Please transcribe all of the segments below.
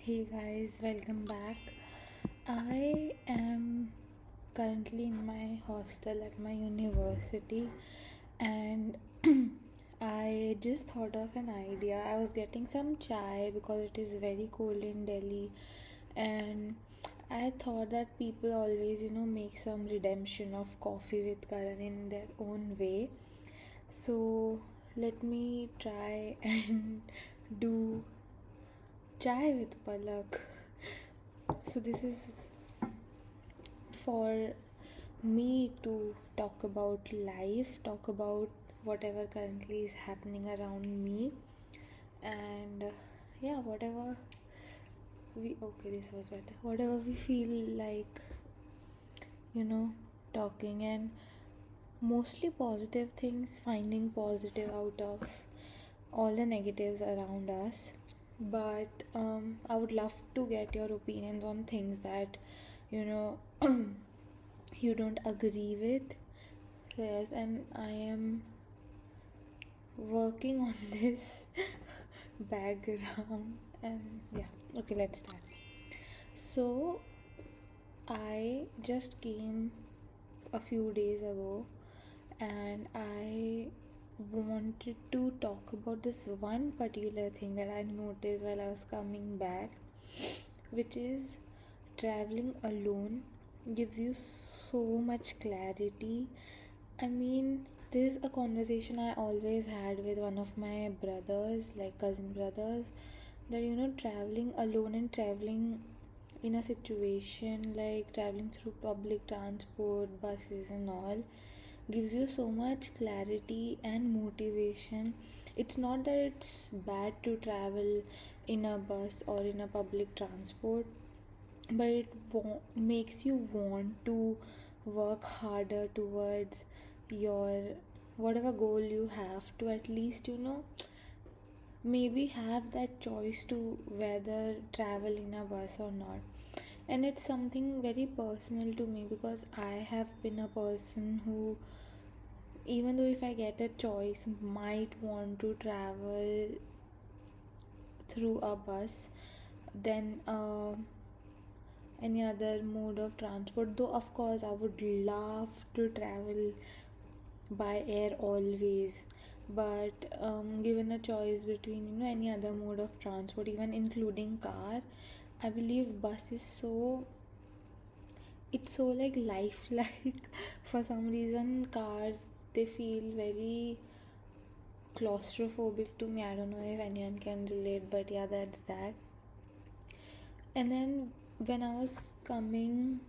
Hey guys, welcome back. I am currently in my hostel at my university, and I just thought of an idea. I was getting some chai because it is very cold in Delhi, and I thought that people always, make some redemption of coffee with Karan in their own way. So let me try and do chai with Palak. So this is for me to talk about life, talk about whatever currently is happening around me, and yeah, this was better. Whatever we feel like, you know, talking, and mostly positive things, finding positive out of all the negatives around us. But I would love to get your opinions on things that you know you don't agree with. Yes, and I am working on this background, and yeah, okay, let's start. So I just came a few days ago, and I wanted to talk about this one particular thing that I noticed while I was coming back, which is traveling alone gives you so much clarity. I mean, this is a conversation I always had with one of my brothers, like cousin brothers, that traveling alone and traveling in a situation like traveling through public transport, buses, and all gives you so much clarity and motivation. It's not that it's bad to travel in a bus or in a public transport, but it makes you want to work harder towards your whatever goal you have, to at least maybe have that choice to whether travel in a bus or not. And it's something very personal to me because I have been a person who, even though if I get a choice, might want to travel through a bus than any other mode of transport. Though of course I would love to travel by air always, but given a choice between any other mode of transport, even including car, I believe bus is so like lifelike. For some reason cars, they feel very claustrophobic to me. I don't know if anyone can relate, but yeah, that's that. And then when I was coming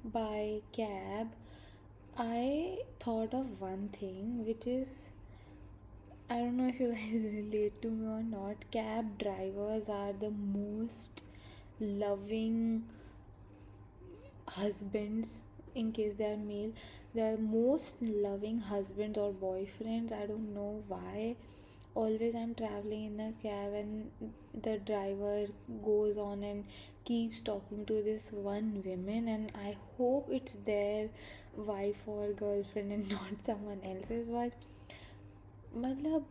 by cab, I thought of one thing, which is, I don't know if you guys relate to me or not. Cab drivers are the most loving husbands, in case they are male. They are most loving husbands or boyfriends. I don't know why. Always I'm traveling in a cab and the driver goes on and keeps talking to this one woman, and I hope it's their wife or girlfriend and not someone else's. But matlab,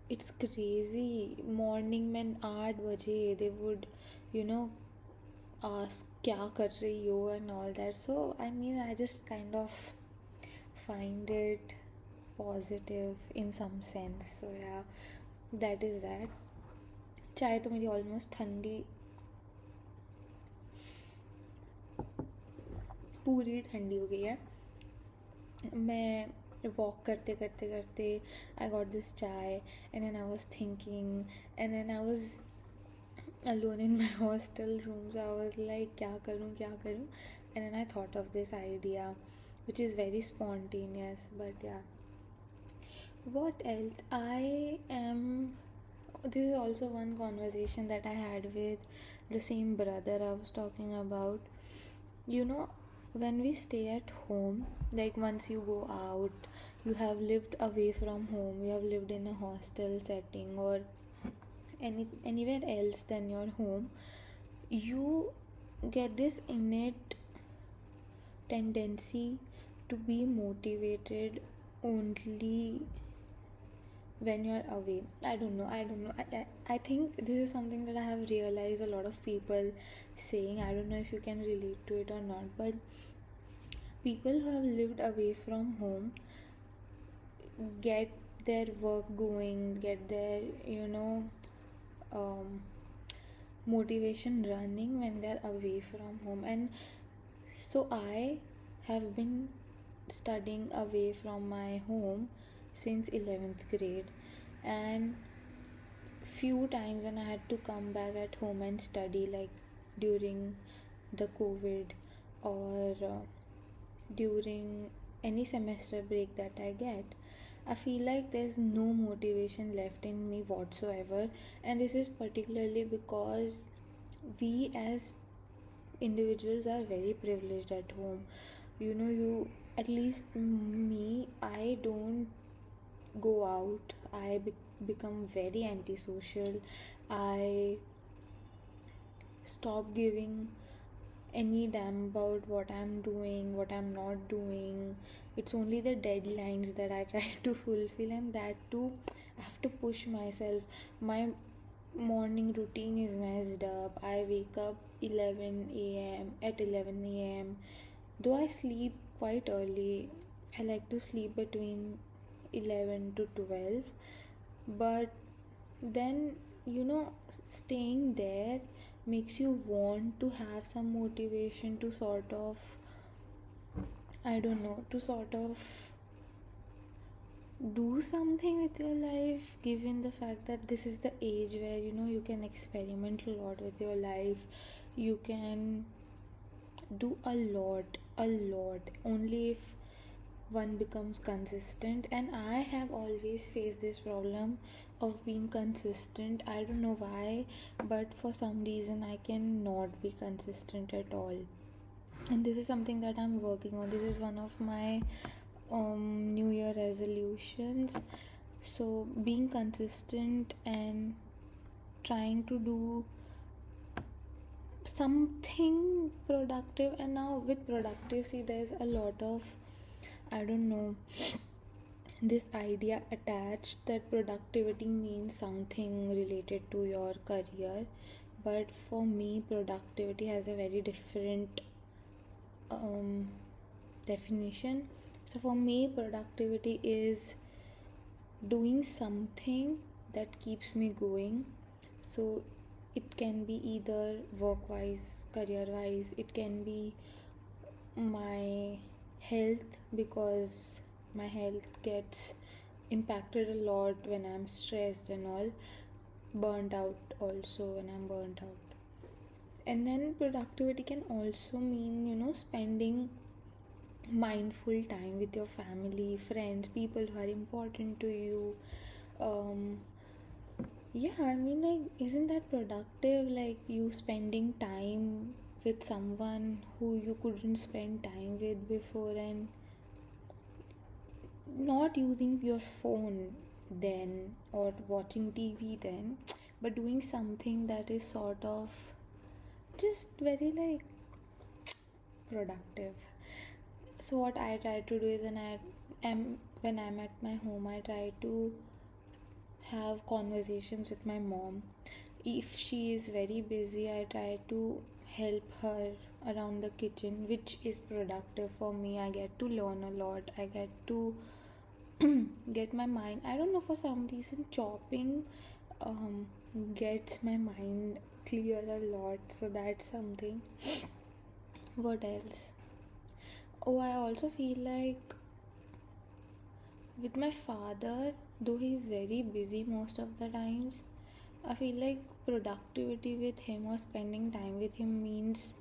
it's crazy. Morning में 8 बजे they would you know ask क्या कर रही हो and all that. So I mean, I just kind of find it positive in some sense. So yeah, that is that. चाय तो मेरी almost ठंडी, पूरी ठंडी हो गई है. मैं walk करते करते करते I got this chai, and then I was thinking, and then I was alone in my hostel room, so I was like क्या करूँ. And then I thought of this idea, which is very spontaneous. But yeah, what else I am, this is also one conversation that I had with the same brother I was talking about. When we stay at home, like once you go out, you have lived away from home, you have lived in a hostel setting or anywhere else than your home, you get this innate tendency to be motivated only when you're away. I don't know. I think this is something that I have realized a lot of people saying. I don't know if you can relate to it or not, but people who have lived away from home get their work going, get their, um, motivation running when they're away from home. And so I have been studying away from my home since 11th grade, and few times when I had to come back at home and study, like during the COVID, or during any semester break that I get, I feel like there's no motivation left in me whatsoever. And this is particularly because we as individuals are very privileged at home. You, at least me, I don't go out. Become very antisocial. I stop giving any damn about what I'm doing, what I'm not doing. It's only the deadlines that I try to fulfill, and that too, I have to push myself. My morning routine is messed up. I wake up 11 a.m. Though I sleep quite early, I like to sleep between 11 to 12, but then, staying there makes you want to have some motivation to sort of, I don't know, to sort of do something with your life, given the fact that this is the age where you can experiment a lot with your life. You can do a lot only if one becomes consistent. And I have always faced this problem of being consistent. I don't know why, but for some reason I cannot be consistent at all. And this is something that I'm working on. This is one of my new year resolutions. So being consistent and trying to do something productive. And now with productive, see, there's a lot of, I don't know, this idea attached that productivity means something related to your career. But for me, productivity has a very different definition. So for me, productivity is doing something that keeps me going. So it can be either work wise, career wise, it can be my health, because my health gets impacted a lot when I'm stressed and all, burnt out also when I'm burnt out. And then productivity can also mean, spending mindful time with your family, friends, people who are important to you. Yeah, I mean, like, isn't that productive? Like, you spending time with someone who you couldn't spend time with before, and not using your phone then or watching TV then, but doing something that is sort of just very like productive. So what I try to do is, when I'm at my home, I try to have conversations with my mom. If she is very busy, I try to help her around the kitchen, which is productive for me. I get to learn a lot. I get to get my mind, I don't know, for some reason chopping gets my mind clear a lot. So that's something. What else? Oh, I also feel like with my father, though he's very busy most of the times, I feel like productivity with him or spending time with him means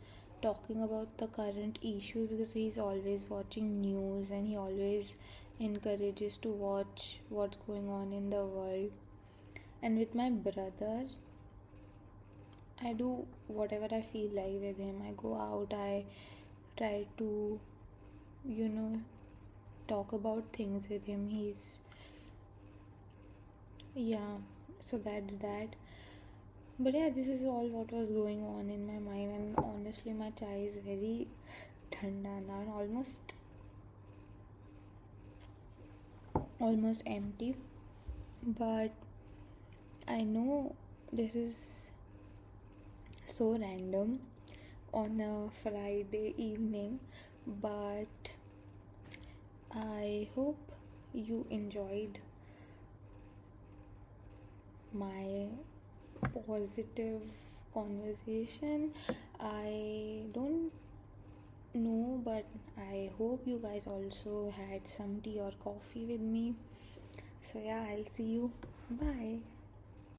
talking about the current issues, because he's always watching news and he always encourages to watch what's going on in the world. And with my brother, I do whatever I feel like with him. I go out, I try to, you know, talk about things with him. Yeah, so that's that. But yeah, this is all what was going on in my mind, and honestly, my chai is very thanda now and almost empty. But I know this is so random on a Friday evening, but I hope you enjoyed my positive conversation. I don't know, but I hope you guys also had some tea or coffee with me. So, yeah, I'll see you. Bye.